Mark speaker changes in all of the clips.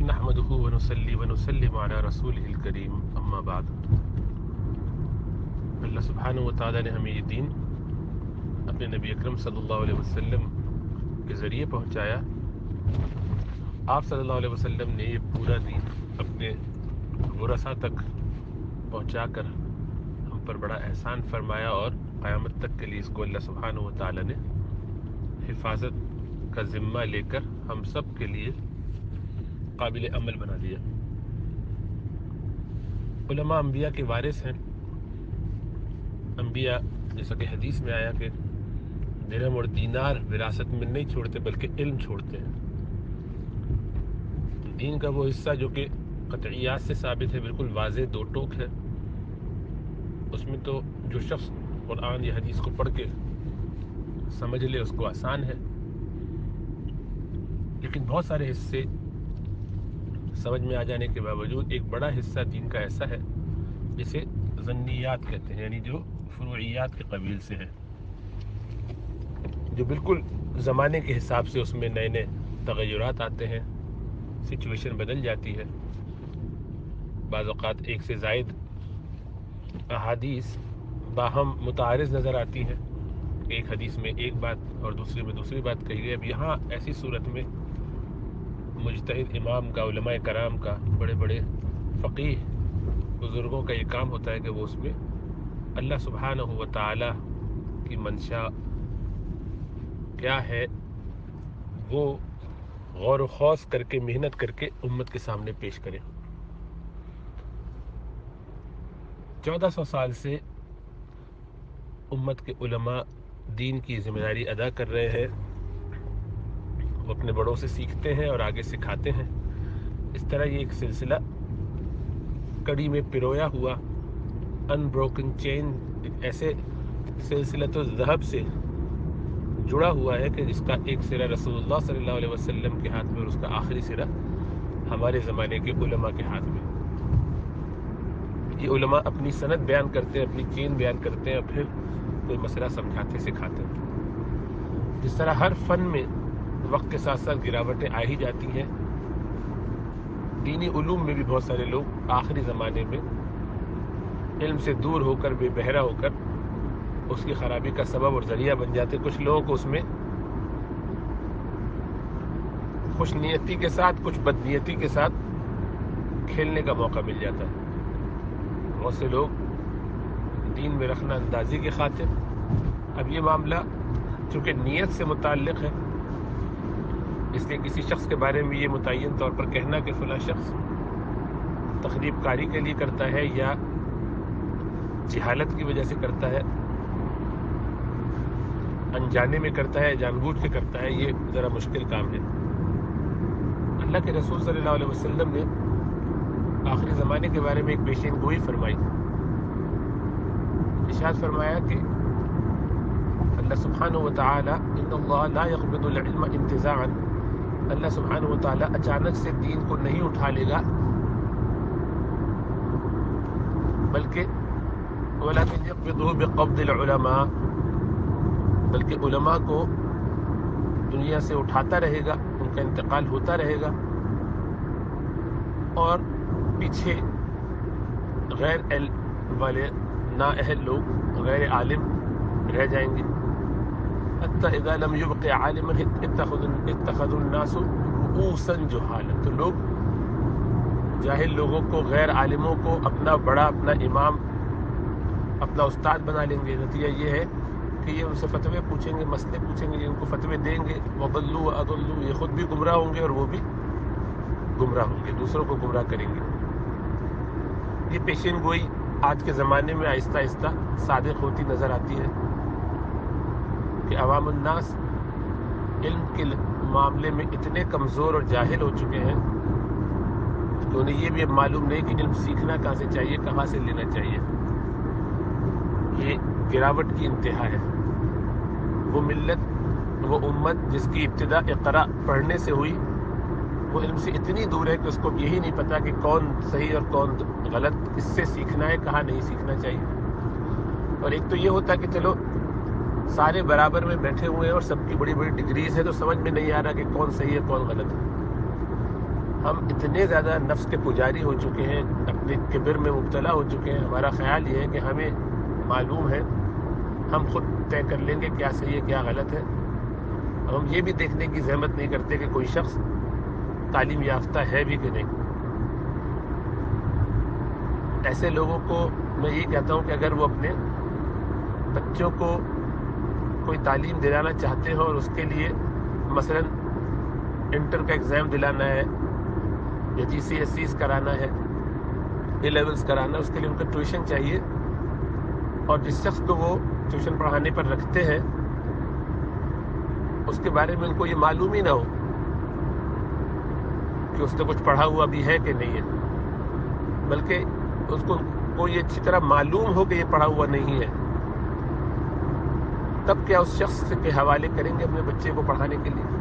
Speaker 1: نحمده ونصلي ونسلم على رسوله الكريم اما بعد۔ اللہ سبحانہ و تعالیٰ نے ہمیں یہ دین اپنے نبی اکرم صلی اللہ علیہ وسلم کے ذریعے پہنچایا۔ آپ صلی اللہ علیہ وسلم نے یہ پورا دین اپنے ورثاء تک پہنچا کر ہم پر بڑا احسان فرمایا، اور قیامت تک کے لیے اس کو اللہ سبحانہ و تعالیٰ نے حفاظت کا ذمہ لے کر ہم سب کے لیے قابل عمل بنا دیا۔ علماء انبیاء کے وارث ہیں۔ انبیاء جیسا کہ حدیث میں آیا کہ درہم اور دینار وراثت میں نہیں چھوڑتے بلکہ علم چھوڑتے ہیں۔ دین کا وہ حصہ جو کہ قطعیات سے ثابت ہے، بالکل واضح دو ٹوک ہے، اس میں تو جو شخص قرآن یا حدیث کو پڑھ کے سمجھ لے اس کو آسان ہے، لیکن بہت سارے حصے سمجھ میں آ جانے کے باوجود ایک بڑا حصہ دین کا ایسا ہے جسے ظنیات کہتے ہیں، یعنی جو فروعیات کے قبیل سے ہے، جو بالکل زمانے کے حساب سے اس میں نئے نئے تغیرات آتے ہیں، سچویشن بدل جاتی ہے۔ بعض اوقات ایک سے زائد احادیث باہم متعارض نظر آتی ہیں، ایک حدیث میں ایک بات اور دوسرے میں دوسری بات کہی گئی۔ اب یہاں ایسی صورت میں مجتہد امام کا، علماء کرام کا، بڑے بڑے فقیہ بزرگوں کا یہ کام ہوتا ہے کہ وہ اس میں اللہ سبحانہ و تعالی کی منشا کیا ہے وہ غور و خوض کر کے، محنت کر کے امت کے سامنے پیش کریں۔ 1400 سال سے امت کے علماء دین کی ذمہ داری ادا کر رہے ہیں، وہ اپنے بڑوں سے سیکھتے ہیں اور آگے سکھاتے ہیں۔ اس طرح یہ ایک سلسلہ کڑی میں پرویا ہوا، ان بروکن چین، ایسے سلسلہ تو ذہب سے جڑا ہوا ہے کہ جس کا ایک سرا رسول اللہ صلی اللہ علیہ وسلم کے ہاتھ میں اور اس کا آخری سرا ہمارے زمانے کے علماء کے ہاتھ میں۔ یہ علماء اپنی سند بیان کرتے ہیں، اپنی چین بیان کرتے ہیں، اور پھر کوئی مسئلہ سمجھاتے سکھاتے ہیں۔ جس طرح ہر فن میں وقت کے ساتھ ساتھ گراوٹیں آ ہی جاتی ہیں، دینی علوم میں بھی بہت سارے لوگ آخری زمانے میں علم سے دور ہو کر، بے بہرا ہو کر اس کی خرابی کا سبب اور ذریعہ بن جاتے۔ کچھ لوگوں کو اس میں خوش نیتی کے ساتھ، کچھ بد نیتی کے ساتھ کھیلنے کا موقع مل جاتا ہے۔ بہت سے لوگ دین میں رخنہ اندازی کی خاطر، اب یہ معاملہ چونکہ نیت سے متعلق ہے، اس لیے کسی شخص کے بارے میں یہ متعین طور پر کہنا کہ فلاں شخص تخریب کاری کے لیے کرتا ہے یا جہالت کی وجہ سے کرتا ہے، انجانے میں کرتا ہے، جان بوجھ کے کرتا ہے، یہ ذرا مشکل کام ہے۔ اللہ کے رسول صلی اللہ علیہ وسلم نے آخری زمانے کے بارے میں ایک پیشین گوئی فرمائی، ارشاد فرمایا کہ اللہ سبحانہ و تعالی ان اللہ لا يقبض العلم انتزاعا، اللہ سبحانہ و تعالی اچانک سے دین کو نہیں اٹھا لے گا، بلکہ ولكن يقبضه بقبض العلماء، بلکہ علماء کو دنیا سے اٹھاتا رہے گا، ان کا انتقال ہوتا رہے گا، اور پیچھے غیر علم والے نااہل لوگ، غیر عالم رہ جائیں گے۔ حتی اذا لم يبق عالما اتخذوا الناس رؤوسا جہالا، تو لوگ جاہل لوگوں کو، غیر عالموں کو اپنا بڑا، اپنا امام، اپنا استاد بنا لیں گے۔ نتیجہ یہ ہے کہ یہ ان سے فتوے پوچھیں گے، مسئلے پوچھیں گے، یہ ان کو فتوے دیں گے، وضلوا واضلوا، یہ خود بھی گمراہ ہوں گے اور وہ بھی گمراہ ہوں گے، دوسروں کو گمراہ کریں گے۔ یہ پیشین گوئی آج کے زمانے میں آہستہ آہستہ صادق ہوتی نظر آتی ہے کہ عوام الناس علم کے معاملے میں اتنے کمزور اور جاہل ہو چکے ہیں کہ انہیں یہ بھی اب معلوم نہیں کہ علم سیکھنا کہاں سے چاہیے، کہاں سے لینا چاہیے۔ یہ گراوٹ کی انتہا ہے۔ وہ ملت، وہ امت جس کی ابتدا اقرا پڑھنے سے ہوئی، وہ علم سے اتنی دور ہے کہ اس کو یہی نہیں پتا کہ کون صحیح اور کون غلط، کس سے سیکھنا ہے، کہاں نہیں سیکھنا چاہیے۔ اور ایک تو یہ ہوتا کہ چلو سارے برابر میں بیٹھے ہوئے ہیں اور سب کی بڑی بڑی ڈگریز ہے، تو سمجھ میں نہیں آ رہا کہ کون صحیح ہے کون غلط ہے۔ ہم اتنے زیادہ نفس کے پجاری ہو چکے ہیں، اپنے کبر میں مبتلا ہو چکے ہیں، ہمارا خیال یہ ہے کہ ہمیں معلوم ہے، ہم خود طے کر لیں گے کیا صحیح ہے کیا غلط ہے. ہم یہ بھی دیکھنے کی زحمت نہیں کرتے کہ کوئی شخص تعلیم یافتہ ہے بھی کہ نہیں. ایسے لوگوں کو میں یہ کہتا ہوں کہ اگر وہ اپنے بچوں کو کوئی تعلیم دلانا چاہتے ہوں اور اس کے لیے مثلا انٹر کا ایگزام دلانا ہے یا GCSEs کرانا ہے، A لیولس کرانا ہے، اس کے لیے ان کا ٹیوشن چاہیے، اور جس شخص کو وہ ٹیوشن پڑھانے پر رکھتے ہیں اس کے بارے میں ان کو یہ معلوم ہی نہ ہو کہ اس نے کچھ پڑھا ہوا بھی ہے کہ نہیں ہے، بلکہ اس کو یہ اچھی طرح معلوم ہو کہ یہ پڑھا ہوا نہیں ہے، تب کیا اس شخص کے حوالے کریں گے اپنے بچے کو پڑھانے کے لیے؟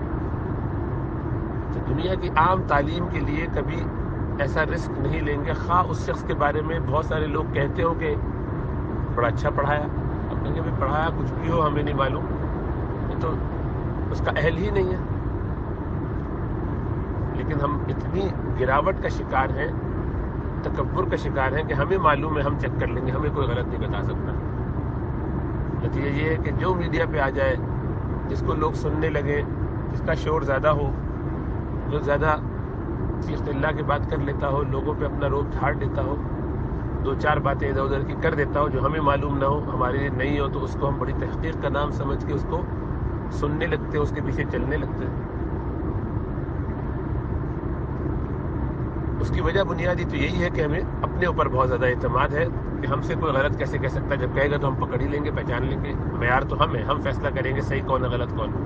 Speaker 1: تو دنیا کی عام تعلیم کے لیے کبھی ایسا رسک نہیں لیں گے، خواہ اس شخص کے بارے میں بہت سارے لوگ کہتے ہو کہ بڑا اچھا پڑھایا. اب کہیں بھی پڑھایا کچھ بھی ہو ہمیں نہیں معلوم، یہ تو اس کا اہل ہی نہیں ہے. لیکن ہم اتنی گراوٹ کا شکار ہیں، تکبر کا شکار ہیں کہ ہمیں معلوم ہے، ہم چیک کر لیں گے، ہمیں کوئی غلط نہیں بتا سکتا. نتیجہ یہ ہے کہ جو میڈیا پہ آ جائے، جس کو لوگ سننے لگے، جس کا شور زیادہ ہو، جو زیادہ چیخ اللہ کی بات کر لیتا ہو، لوگوں پہ اپنا روب جھاڑ دیتا ہو، دو چار باتیں ادھر ادھر کی کر دیتا ہو جو ہمیں معلوم نہ ہو، ہمارے لیے نہیں ہو، تو اس کو ہم بڑی تحقیق کا نام سمجھ کے اس کو سننے لگتے ہیں، اس کے پیچھے چلنے لگتے ہیں. اس کی وجہ بنیادی تو یہی ہے کہ ہمیں اپنے اوپر بہت زیادہ اعتماد ہے کہ ہم سے کوئی غلط کیسے کہہ سکتا ہے، جب کہے گا تو ہم پکڑ ہی لیں گے، پہچان لیں گے. معیار تو ہم ہیں، ہم فیصلہ کریں گے صحیح کون ہے غلط کون ہے.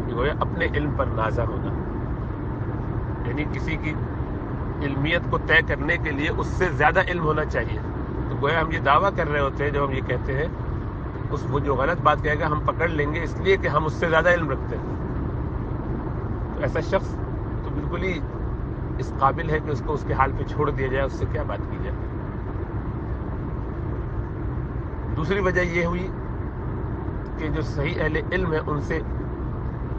Speaker 1: یہ گویا اپنے علم پر نازا ہونا، یعنی کسی کی علمیت کو طے کرنے کے لیے اس سے زیادہ علم ہونا چاہیے. تو گویا ہم یہ دعویٰ کر رہے ہوتے ہیں جب ہم یہ کہتے ہیں وہ جو غلط بات کہے گا ہم پکڑ لیں گے، اس لیے کہ ہم اس سے زیادہ علم رکھتے ہیں. تو ایسا شخص تو بالکل ہی اس قابل ہے کہ اس کو اس کے حال پہ چھوڑ دیا جائے، اس سے کیا بات کی جائے. دوسری وجہ یہ ہوئی کہ جو صحیح اہل علم ہے ان سے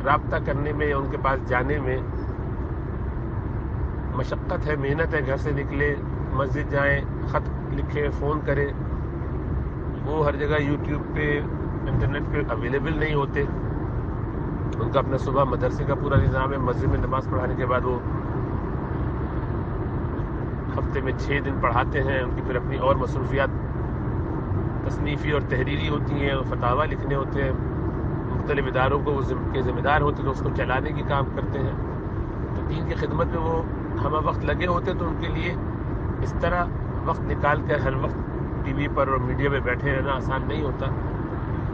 Speaker 1: رابطہ کرنے میں یا ان کے پاس جانے میں مشقت ہے، محنت ہے. گھر سے نکلے، مسجد جائیں، خط لکھیں، فون کریں، وہ ہر جگہ یوٹیوب پہ انٹرنیٹ پہ اویلیبل نہیں ہوتے. ان کا اپنا صبح مدرسے کا پورا نظام ہے، مسجد میں نماز پڑھانے کے بعد وہ ہفتے میں 6 دن پڑھاتے ہیں. ان کی پھر اپنی اور مصروفیات تصنیفی اور تحریری ہوتی ہیں، فتاویٰ لکھنے ہوتے ہیں، مختلف اداروں کو کے ذمہ دار ہوتے ہیں تو اس کو چلانے کی کام کرتے ہیں. تو دین کی خدمت میں وہ ہمہ وقت لگے ہوتے، تو ان کے لیے اس طرح وقت نکال کر ہر وقت ٹی وی پر اور میڈیا میں بیٹھے رہنا آسان نہیں ہوتا.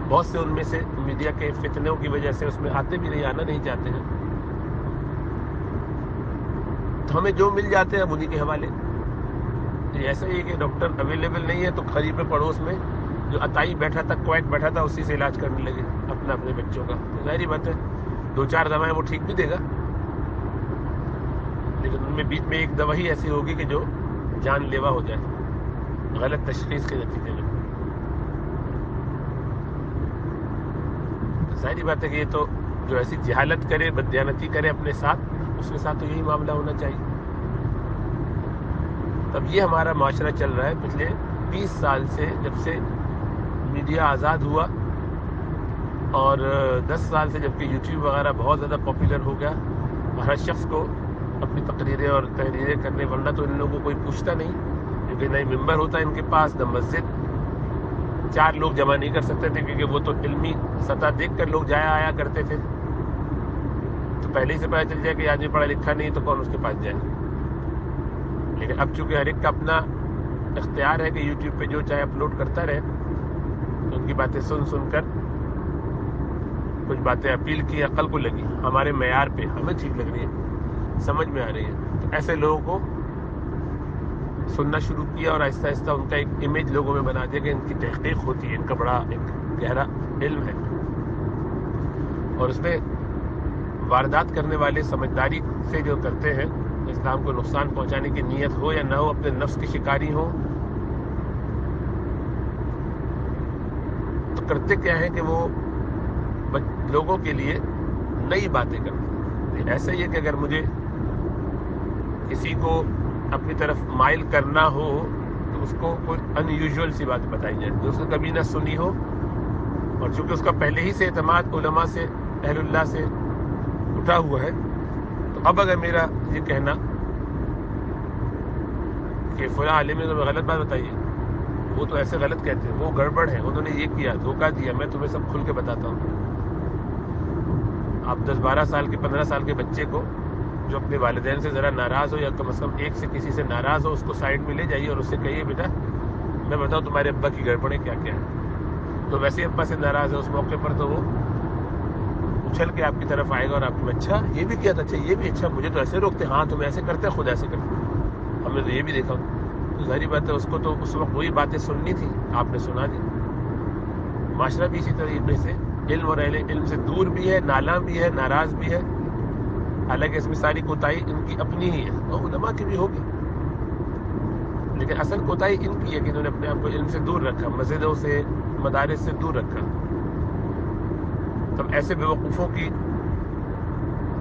Speaker 1: بہت سے ان میں سے میڈیا کے فتنوں کی وجہ سے اس میں آتے بھی نہیں، آنا نہیں چاہتے ہیں. تو ہمیں جو مل جاتے ہیں ہم انہیں کے حوالے. ایسا ہی ہے کہ ڈاکٹر اویلیبل نہیں ہے تو قریب میں پڑوس میں جو عطائی بیٹھا تھا، کویت بیٹھا تھا، اسی سے علاج کرنے لگے اپنے بچوں کا. تو ظاہری بات ہے 2-4 دوائیں وہ ٹھیک بھی دے گا، لیکن ان میں بیچ میں ایک دوا ہی ایسی ہوگی کہ جو جان لیوا ہو جائے غلط تشخیص کے نتیجے میں. ظاہری بات ہے کہ یہ تو جو ایسی جہالت کرے، بددیانتی کرے اپنے ساتھ، اس کے ساتھ تو یہی معاملہ ہونا چاہیے. اب یہ ہمارا معاشرہ چل رہا ہے پچھلے 20 سال سے، جب سے میڈیا آزاد ہوا، اور 10 سال سے جب کہ یوٹیوب وغیرہ بہت زیادہ پاپولر ہو گیا. ہر شخص کو اپنی تقریریں اور تحریریں کرنے، ورنہ تو ان لوگوں کو کوئی پوچھتا نہیں، کیونکہ نہ ممبر ہوتا ان کے پاس، نہ مسجد 4 لوگ جمع نہیں کر سکتے تھے، کیونکہ وہ تو علمی سطح دیکھ کر لوگ جایا آیا کرتے تھے. تو پہلے ہی سے پتہ چل جائے کہ آدمی پڑھا لکھا نہیں تو کون اس کے پاس جائے. لیکن اب چونکہ ہر ایک کا اپنا اختیار ہے کہ یوٹیوب پہ جو چاہے اپلوڈ کرتا رہے، تو ان کی باتیں سن کر کچھ باتیں اپیل کی، عقل کو لگی، ہمارے معیار پہ ہمیں ٹھیک لگ رہی ہے، سمجھ میں آ رہی ہے، تو ایسے لوگوں کو سننا شروع کیا، اور آہستہ آہستہ ان کا ایک امیج لوگوں میں بنا دیا کہ ان کی تحقیق ہوتی ہے، ان کا بڑا ایک گہرا علم ہے. اور اس میں واردات کرنے والے سمجھداری سے جو کرتے ہیں، اسلام کو نقصان پہنچانے کی نیت ہو یا نہ ہو، اپنے نفس کی شکاری ہو، تو کرتے کیا ہے کہ وہ لوگوں کے لیے نئی باتیں کرتے ہیں. ایسا ہی ہے کہ اگر مجھے کسی کو اپنی طرف مائل کرنا ہو تو اس کو کوئی ان یوزول سی بات بتائی جائے جو اس نے کبھی نہ سنی ہو، اور چونکہ اس کا پہلے ہی سے اعتماد علماء سے، اہل اللہ سے اٹھا ہوا ہے، تو اب اگر میرا یہ کہنا کہ فلاں عالم نے تمہیں غلط بات بتائی ہے، وہ تو ایسے غلط کہتے ہیں، وہ گڑبڑ ہے، انہوں نے یہ کیا، دھوکہ دیا، میں تمہیں سب کھل کے بتاتا ہوں. آپ 10-12 سال کے 15 سال کے بچے کو جو اپنے والدین سے ذرا ناراض ہو یا کم از کم ایک سے کسی سے ناراض ہو، اس کو سائڈ میں لے جائیے اور اس سے کہیے بیٹا میں بتاؤں تمہارے ابا کی گڑبڑیں کیا کیا ہے. تو ویسے ابا سے ناراض ہے اس موقع پر تو وہ اچھل کے آپ کی طرف آئے گا اور آپ کو اچھا یہ بھی کیا تھا، اچھا یہ بھی، اچھا مجھے تو ایسے روکتے، ہاں تم ایسے کرتے، خود ایسے کرتے، ہم نے تو یہ بھی دیکھا. تو ظاہری بات ہے اس کو تو اس وقت وہی باتیں سننی تھی، آپ نے سنا دی. معاشرہ بھی اسی طریقے سے علم اور اہل علم سے دور بھی ہے، نالاں بھی ہے، ناراض بھی ہے. حالانکہ اس میں ساری کوتاہی ان کی اپنی ہی ہے، اور علماء کی بھی ہوگی، لیکن اصل کوتاہی ان کی ہے کہ انہوں نے اپنے آپ کو علم سے دور رکھا، مسجدوں سے، مدارس سے دور رکھا. تب ایسے بیوقوفوں کی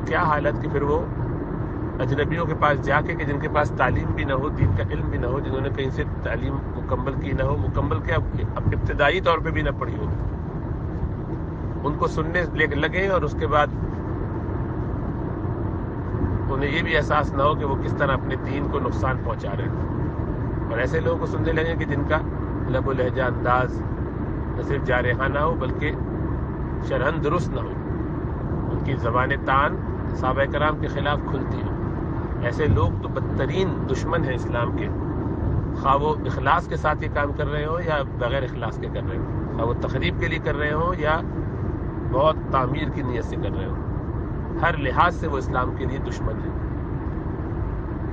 Speaker 1: کیا حالت کہ پھر وہ اجنبیوں کے پاس جا کے، کہ جن کے پاس تعلیم بھی نہ ہو، دین کا علم بھی نہ ہو، جنہوں نے کہیں سے تعلیم مکمل کی نہ ہو، مکمل کیا اب ابتدائی طور پہ بھی نہ پڑھی ہو، ان کو سننے لگے اور اس کے بعد انہیں یہ بھی احساس نہ ہو کہ وہ کس طرح اپنے دین کو نقصان پہنچا رہے ہیں. اور ایسے لوگوں کو سننے لگے کہ جن کا لب و لہجہ انداز نہ صرف جارحانہ ہو بلکہ شرحن درست نہ ہو، ان کی زبان تان صحابہ کرام کے خلاف کھلتی ہو. ایسے لوگ تو بدترین دشمن ہیں اسلام کے، خواہ وہ اخلاص کے ساتھ یہ کام کر رہے ہوں یا بغیر اخلاص کے کر رہے ہوں، خواہ وہ تخریب کے لیے کر رہے ہوں یا بہت تعمیر کی نیت سے کر رہے ہوں. ہر لحاظ سے وہ اسلام کے لیے دشمن ہے.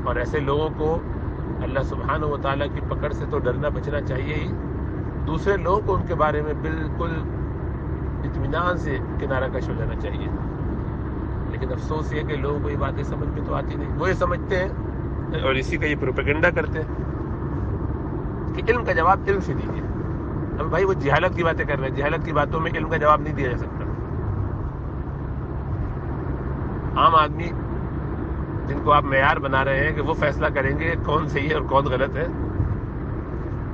Speaker 1: اور ایسے لوگوں کو اللہ سبحانہ و تعالیٰ کی پکڑ سے تو ڈرنا بچنا چاہیے ہی، دوسرے لوگوں کو ان کے بارے میں بالکل اطمینان سے کنارہ کش ہو جانا چاہیے. لیکن افسوس یہ کہ لوگوں کو یہ باتیں سمجھ میں تو آتی نہیں. وہ یہ سمجھتے ہیں اور اسی کا یہ پروپیگنڈا کرتے ہیں کہ علم کا جواب علم سے دیجیے. اب بھائی وہ جہالت کی باتیں کر رہے ہیں، جہالت کی باتوں میں علم کا جواب نہیں دیا جا سکتا. عام آدمی جن کو آپ معیار بنا رہے ہیں کہ وہ فیصلہ کریں گے کون صحیح ہے اور کون غلط ہے،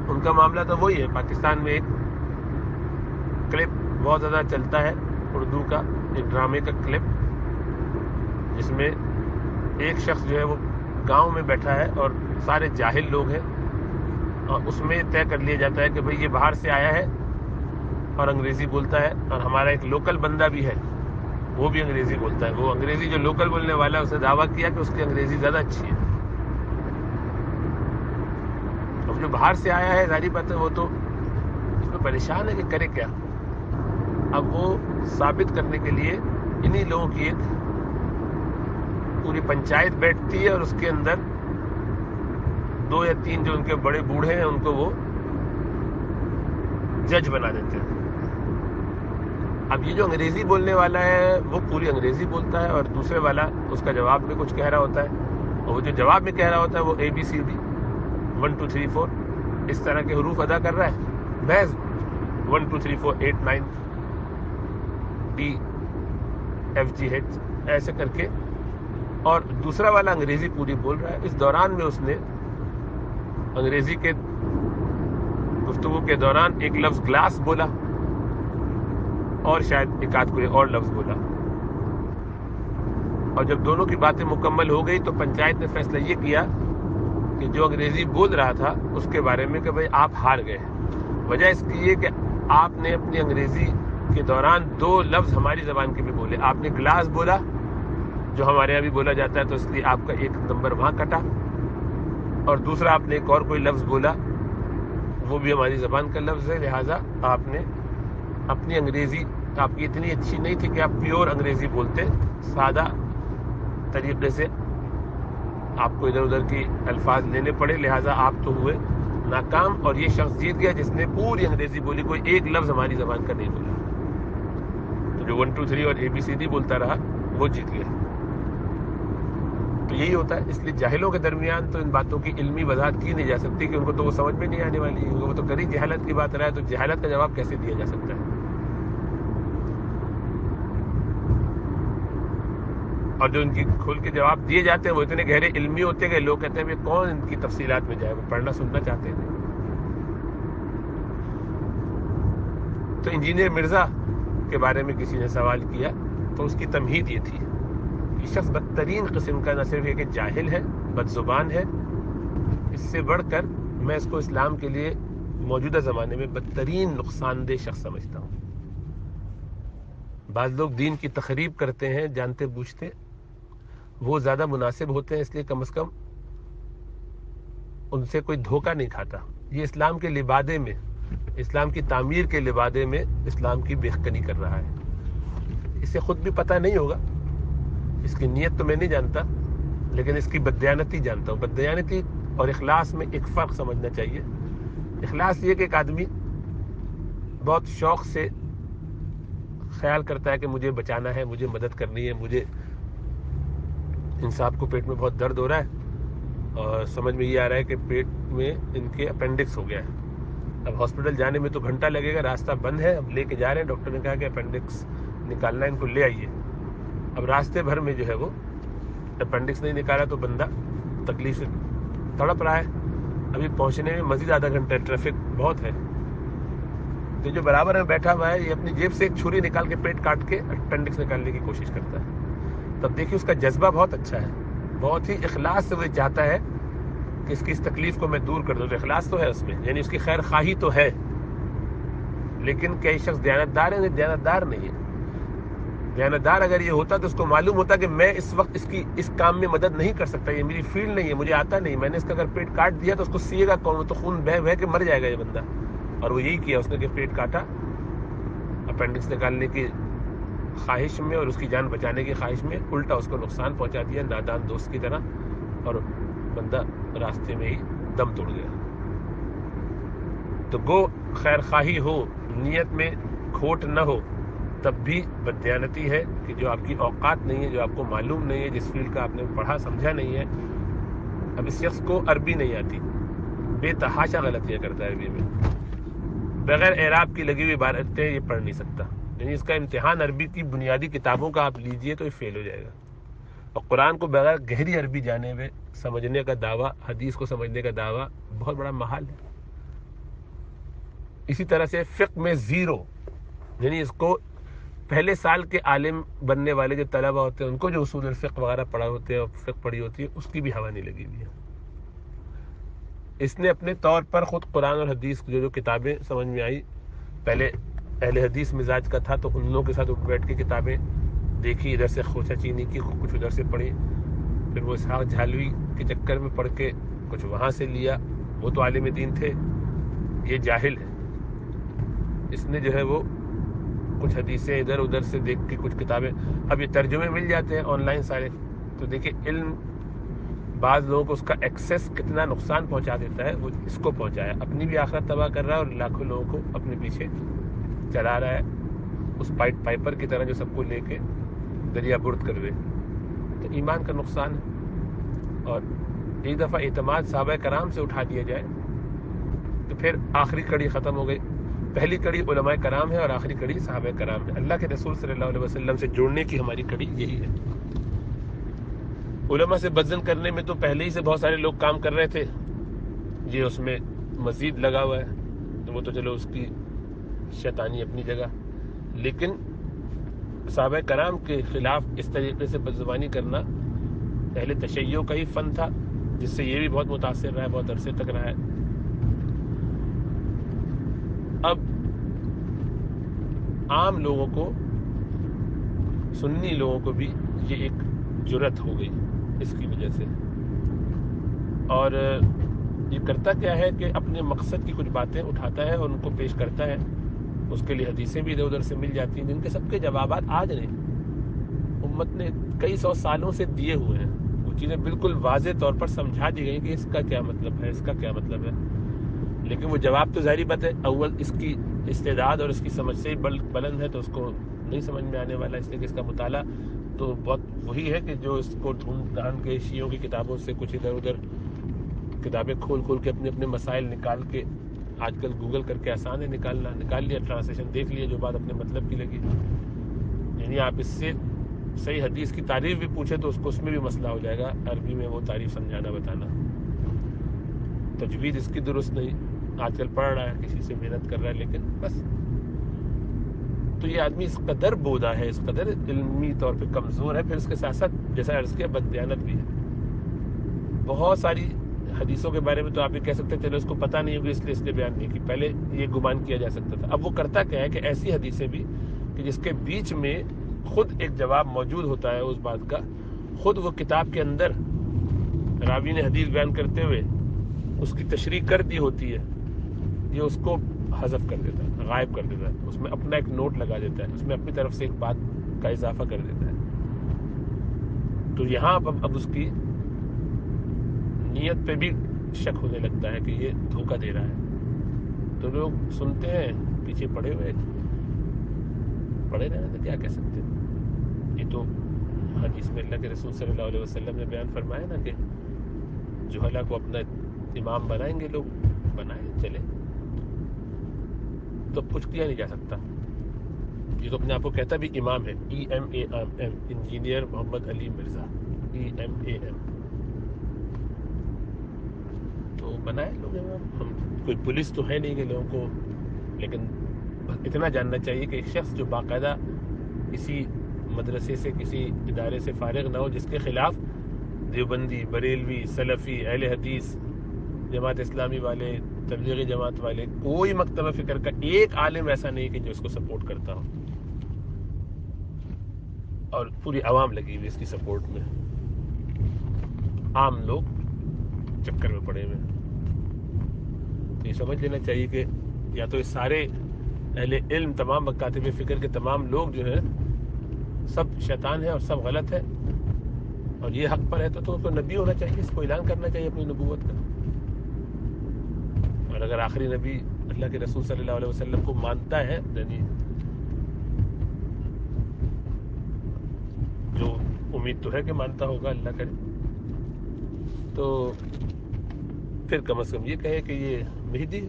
Speaker 1: ان کا معاملہ تو وہی ہے. پاکستان میں ایک کلپ بہت زیادہ چلتا ہے اردو کا، ایک ڈرامے کا کلپ، جس میں ایک شخص جو ہے وہ گاؤں میں بیٹھا ہے اور سارے جاہل لوگ ہیں، اور اس میں طے کر لیا جاتا ہے کہ بھئی یہ باہر سے آیا ہے اور انگریزی بولتا ہے، اور ہمارا ایک لوکل بندہ بھی ہے وہ بھی انگریزی بولتا ہے. وہ انگریزی جو لوکل بولنے والا ہے اس نے دعویٰ کیا کہ اس کی انگریزی زیادہ اچھی ہے. اب جو باہر سے آیا ہے ظاہری بات ہے وہ تو اس میں پریشان ہے کہ کرے کیا. اب وہ ثابت کرنے کے لیے انہی لوگوں کی ایک پوری پنچایت بیٹھتی ہے اور اس کے اندر 2 یا 3 جو ان کے بڑے بوڑھے ہیں ان کو وہ جج بنا دیتے ہیں. اب یہ جو انگریزی بولنے والا ہے وہ پوری انگریزی بولتا ہے، اور دوسرے والا اس کا جواب میں کچھ کہہ رہا ہوتا ہے، اور وہ جو جواب میں کہہ رہا ہوتا ہے وہ ABCD 1 2 3 4 اس طرح کے حروف ادا کر رہا ہے، محض 1 2 3 4 8 9 D F G H ایسے کر کے، اور دوسرا والا انگریزی پوری بول رہا ہے. اس دوران میں اس نے انگریزی کے گفتگو کے دوران ایک لفظ گلاس بولا اور شاید ایک آدھ کوئی اور لفظ بولا، اور جب دونوں کی باتیں مکمل ہو گئی تو پنچایت نے فیصلہ یہ کیا کہ جو انگریزی بول رہا تھا اس کے بارے میں کہ بھئی آپ ہار گئے. وجہ اس کی یہ کہ آپ نے اپنی انگریزی کے دوران 2 لفظ ہماری زبان کے بھی بولے. آپ نے گلاس بولا جو ہمارے یہاں بھی بولا جاتا ہے تو اس لیے آپ کا 1 نمبر وہاں کٹا، اور دوسرا آپ نے ایک اور کوئی لفظ بولا وہ بھی ہماری زبان کا لفظ ہے، لہٰذا آپ نے اپنی انگریزی آپ کی اتنی اچھی نہیں تھی کہ آپ پیور انگریزی بولتے، سادہ طریقے سے آپ کو ادھر ادھر کی الفاظ لینے پڑے، لہٰذا آپ تو ہوئے ناکام، اور یہ شخص جیت گیا جس نے پوری انگریزی بولی، کوئی ایک لفظ ہماری زبان کا نہیں بولا. تو جو 1 2 3 اور ABCD بولتا رہا وہ جیت گیا. تو یہی ہوتا ہے. اس لیے جاہلوں کے درمیان تو ان باتوں کی علمی وضاحت کی نہیں جا سکتی کہ ان کو تو وہ سمجھ میں نہیں آنے والی ہے. وہ تو کری جہالت کی بات رہا ہے، تو جہالت کا جواب کیسے دیا جا سکتا ہے؟ اور جو ان کی کھول کے جواب دیے جاتے ہیں وہ اتنے گہرے علمی ہوتے ہیں کہ لوگ کہتے ہیں کون ان کی تفصیلات میں جائے، وہ پڑھنا سننا چاہتے ہیں۔ تو انجینئر مرزا کے بارے میں کسی نے سوال کیا تو اس کی تمہید یہ تھی، یہ شخص بدترین قسم کا نہ صرف یہ کہ جاہل ہے، بد زبان ہے، اس سے بڑھ کر میں اس کو اسلام کے لیے موجودہ زمانے میں بدترین نقصان دہ شخص سمجھتا ہوں۔ بعض لوگ دین کی تخریب کرتے ہیں جانتے بوجھتے، وہ زیادہ مناسب ہوتے ہیں، اس لیے کم از کم ان سے کوئی دھوکہ نہیں کھاتا۔ یہ اسلام کے لبادے میں، اسلام کی تعمیر کے لبادے میں اسلام کی بےخکنی کر رہا ہے۔ اسے خود بھی پتہ نہیں ہوگا، اس کی نیت تو میں نہیں جانتا، لیکن اس کی بددیانتی جانتا ہوں۔ بددیانتی اور اخلاص میں ایک فرق سمجھنا چاہیے۔ اخلاص یہ کہ ایک آدمی بہت شوق سے خیال کرتا ہے کہ مجھے بچانا ہے، مجھے مدد کرنی ہے، مجھے ان صاحب کو پیٹ میں بہت درد ہو رہا ہے اور سمجھ میں یہ آ رہا ہے کہ پیٹ میں ان کے اپینڈکس ہو گیا ہے، اب ہاسپٹل جانے میں تو گھنٹہ لگے گا، راستہ بند ہے، اب لے کے جا رہے ہیں، ڈاکٹر نے کہا کہ اپینڈکس نکالنا ہے، ان کو لے آئیے۔ اب راستے بھر میں جو ہے وہ اپینڈکس نہیں نکالا تو بندہ تکلیف سے تڑپ رہا ہے، ابھی پہنچنے میں مزید آدھا گھنٹہ، ٹریفک بہت ہے۔ تو جو برابر میں بیٹھا ہوا ہے یہ اپنی جیب سے ایک چھری نکال کے پیٹ کاٹ کے اپینڈکس نکالنے کی کوشش کرتا ہے۔ تب دیکھیے اس کا جذبہ بہت اچھا ہے، بہت ہی اخلاص سے وہ چاہتا ہے کہ اس کی اس تکلیف کو میں دور کر دوں، تو اخلاص تو ہے اس میں، یعنی اس کی خیر خواہی تو ہے۔ لیکن کئی شخص دیانتدار ہیں، دیانتدار نہیں ہے۔ دیانتدار اگر یہ ہوتا تو اس کو معلوم ہوتا کہ میں اس وقت اس کی اس کام میں مدد نہیں کر سکتا، یہ میری فیلڈ نہیں ہے، مجھے آتا نہیں، میں نے اس کا اگر پیٹ کاٹ دیا تو اس کو سیے گا کون، تو خون بہہ بہہ کے مر جائے گا یہ بندہ۔ اور وہ یہی کیا اس نے کہ پیٹ کاٹا اپینڈکس نکالنے کی خواہش میں اور اس کی جان بچانے کی خواہش میں، الٹا اس کو نقصان پہنچا دیا نادان دوست کی طرح، اور بندہ راستے میں ہی دم توڑ گیا۔ تو گو خیر خواہی ہو، نیت میں کھوٹ نہ ہو، تب بھی بددیانتی ہے کہ جو آپ کی اوقات نہیں ہے، جو آپ کو معلوم نہیں ہے، جس فیلڈ کا آپ نے پڑھا سمجھا نہیں ہے۔ اب اس شخص کو عربی نہیں آتی، بے تحاشا غلطیاں کرتا ہے عربی میں، بغیر اعراب کی لگی ہوئی عبارتیں یہ پڑھ نہیں سکتا، یعنی اس کا امتحان عربی کی بنیادی کتابوں کا آپ لیجئے تو یہ فیل ہو جائے گا۔ اور قرآن کو بغیر گہری عربی جانے میں سمجھنے کا دعویٰ، حدیث کو سمجھنے کا دعویٰ بہت بڑا محال ہے۔ اسی طرح سے فقہ میں زیرو، یعنی اس کو پہلے سال کے عالم بننے والے جو طلبہ ہوتے ہیں ان کو جو اصول الفقہ وغیرہ پڑھا ہوتے ہیں اور فقہ پڑھی ہوتی ہے اس کی بھی ہوا نہیں لگی ہوئی ہے۔ اس نے اپنے طور پر خود قرآن اور حدیث جو کتابیں سمجھ میں آئی، پہلے اہل حدیث مزاج کا تھا تو ان لوگوں کے ساتھ اٹھ بیٹھ کے کتابیں دیکھی، ادھر سے خوشہ چینی کی، کچھ ادھر سے پڑھی، پھر وہ اسحاق جھالوی کے چکر میں پڑھ کے کچھ وہاں سے لیا، وہ تو عالم دین تھے، یہ جاہل ہے۔ اس نے جو ہے وہ کچھ حدیثیں ادھر ادھر سے دیکھ کے کچھ کتابیں، اب یہ ترجمے مل جاتے ہیں آن لائن سارے، تو دیکھیں علم بعض لوگوں کو اس کا ایکسیس کتنا نقصان پہنچا دیتا ہے، وہ اس کو پہنچایا، اپنی بھی آخرت تباہ کر رہا ہے اور لاکھوں لوگوں کو اپنے پیچھے چلا رہا ہے، اس پائپر کی طرح جو سب کو لے کے دریا برد کر دے، تو ایمان کا نقصان ہے۔ اور ایک دفعہ اعتماد صحابہ کرام سے اٹھا دیا جائے تو پھر آخری کڑی ختم ہو گئی۔ پہلی کڑی علماء کرام ہے اور آخری کڑی صحابہ کرام ہے، اللہ کے رسول صلی اللہ علیہ وسلم سے جڑنے کی ہماری کڑی یہی ہے۔ علماء سے بدزن کرنے میں تو پہلے ہی سے بہت سارے لوگ کام کر رہے تھے، یہ اس میں مزید لگا ہوا ہے، تو وہ تو چلو اس کی شیطانی اپنی جگہ، لیکن صحابہ کرام کے خلاف اس طریقے سے بدزبانی کرنا اہل تشیع کا ہی فن تھا، جس سے یہ بھی بہت متاثر رہا ہے، بہت عرصے تک رہا ہے۔ اب عام لوگوں کو، سنی لوگوں کو بھی یہ ایک جرأت ہو گئی اس کی وجہ سے، اور یہ کرتا کیا ہے کہ اپنے مقصد کی کچھ باتیں اٹھاتا ہے اور ان کو پیش کرتا ہے، اس کے لیے حدیثیں بھی ادھر ادھر سے مل جاتی ہیں جن کے سب کے جوابات آج نہیں، امت نے کئی سو سالوں سے دیے ہوئے ہیں، وہ چیزیں بالکل واضح طور پر سمجھا دی گئی کہ اس کا کیا مطلب ہے، اس کا کیا مطلب ہے، لیکن وہ جواب تو ظاہری بات ہے اول اس کی استعداد اور اس کی سمجھ سے بلند ہے تو اس کو نہیں سمجھ میں آنے والا، اس لیے کہ اس کا مطالعہ تو بہت وہی ہے کہ جو اس کو ڈھونڈ ڈھانڈ کے شیعوں کی کتابوں سے کچھ ادھر ادھر کتابیں کھول کھول کے اپنے اپنے مسائل نکال کے، آج کل گوگل کر کے آسان ہے نکالنا، نکال لیا، ٹرانسلیشن دیکھ لیا، جو بات اپنے مطلب کی لگی، یعنی آپ اس سے صحیح حدیث کی تعریف بھی پوچھے تو اس میں بھی مسئلہ ہو جائے گا، عربی میں وہ تعریف سمجھانا بتانا. تجوید اس کی درست نہیں، آج کل پڑھ رہا ہے، کسی سے محنت کر رہا ہے، لیکن بس. تو یہ آدمی اس قدر بودا ہے، اس قدر علمی طور پہ کمزور ہے، پھر اس کے ساتھ ساتھ جیسا عرض کیا بددیانت بھی ہے. بہت ساری حدیثوں کے بارے میں تو آپ یہ کہہ سکتے ہیں چلو اس کو پتہ نہیں ہوگی اس لیے بیان نہیں کی. پہلے یہ گمان کیا جا سکتا تھا. اب وہ کرتا کیا ہے کہ ایسی حدیثیں بھی کہ جس کے بیچ میں خود ایک جواب موجود ہوتا ہے اس بات کا، خود وہ کتاب کے اندر راوی نے حدیث بیان کرتے ہوئے اس کی تشریح کر دی ہوتی ہے، یہ اس کو حذف کر دیتا ہے، غائب کر دیتا ہے، اس میں اپنا ایک نوٹ لگا دیتا ہے، اس میں اپنی طرف سے ایک بات کا اضافہ کر دیتا ہے. تو یہاں اب اس کی نیت پہ بھی شک ہونے لگتا ہے کہ یہ دھوکہ دے رہا ہے. تو لوگ سنتے ہیں پیچھے پڑے رہنے تو کیا کہہ سکتے ہیں. یہ تو حدیث میں اللہ کے رسول صلی اللہ علیہ وسلم نے بیان فرمایا نا کہ جہلا کو اپنا امام بنائیں گے لوگ، بنائیں چلے، تو کچھ کیا نہیں جا سکتا. یہ تو اپنے آپ کو کہتا بھی امام ہے، EMAM، انجینئر محمد علی مرزا، EMAM. تو بنائے لوگ امام. ہم کوئی پولیس تو ہے نہیں کہ لوگوں کو، لیکن اتنا جاننا چاہیے کہ ایک شخص جو باقاعدہ کسی مدرسے سے کسی ادارے سے فارغ نہ ہو، جس کے خلاف دیوبندی، بریلوی، سلفی، اہل حدیث، جماعت اسلامی والے، تبلیغی جماعت والے، کوئی مکتبہ فکر کا ایک عالم ایسا نہیں کہ جو اس کو سپورٹ کرتا ہو، اور پوری عوام لگی ہوئی اس کی سپورٹ میں، عام لوگ چکر میں پڑے ہوئے. تو یہ سمجھ لینا چاہیے کہ یا تو یہ سارے اہل علم، تمام مکاتب فکر کے تمام لوگ جو ہیں سب شیطان ہیں اور سب غلط ہیں، اور یہ حق پر ہے تو اس کو نبی ہونا چاہیے، اس کو اعلان کرنا چاہیے اپنی نبوت کا. اور اگر آخری نبی اللہ کے رسول صلی اللہ علیہ وسلم کو مانتا ہے، یعنی جو امید تو ہے کہ مانتا ہوگا، اللہ کرے، تو پھر کم از کم یہ کہے کہ یہ مہدی.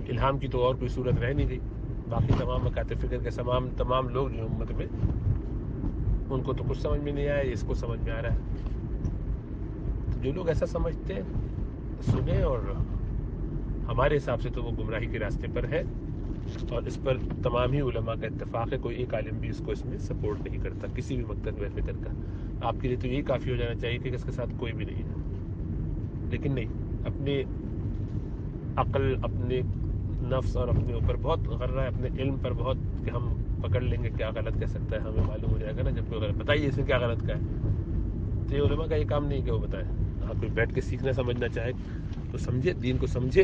Speaker 1: الہام کی تو اور کوئی صورت رہ نہیں گئی. باقی تمام مکاتب فکر کے تمام لوگ جو امت میں، ان کو تو کچھ سمجھ میں نہیں آیا، اس کو سمجھ میں آ رہا ہے. تو جو لوگ ایسا سمجھتے ہیں سنیں، اور ہمارے حساب سے تو وہ گمراہی کے راستے پر ہے، اور اس پر تمام ہی علماء کا اتفاق ہے. کوئی ایک عالم بھی اس میں سپورٹ نہیں کرتا، کسی بھی مکتب فکر کا. آپ کے لیے تو یہی کافی ہو جانا چاہیے کہ اس کے ساتھ کوئی بھی نہیں ہے. لیکن نہیں، اپنے عقل، اپنے نفس اور اپنے اوپر بہت غرہ ہے، اپنے علم پر بہت، کہ ہم پکڑ لیں گے کیا غلط کہہ سکتا ہے، ہمیں معلوم ہو جائے گا نا جب کوئی غلط بتائیے اس میں کیا غلط کا ہے. تو یہ علماء کا یہ کام نہیں کہ وہ بتائیں. آپ کوئی بیٹھ کے سیکھنا سمجھنا چاہے تو سمجھے، دین کو سمجھے،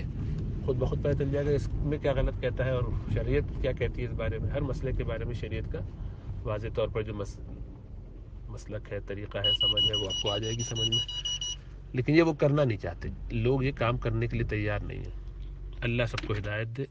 Speaker 1: خود بخود پتہ چل جائے گا اس میں کیا غلط کہتا ہے اور شریعت کیا کہتی ہے اس بارے میں. ہر مسئلے کے بارے میں شریعت کا واضح طور پر جو مسلک ہے، طریقہ ہے، سمجھ ہے، وہ آپ کو آ جائے گی سمجھ میں. لیکن یہ وہ کرنا نہیں چاہتے لوگ، یہ کام کرنے کے لیے تیار نہیں ہیں. اللہ سب کو ہدایت دے.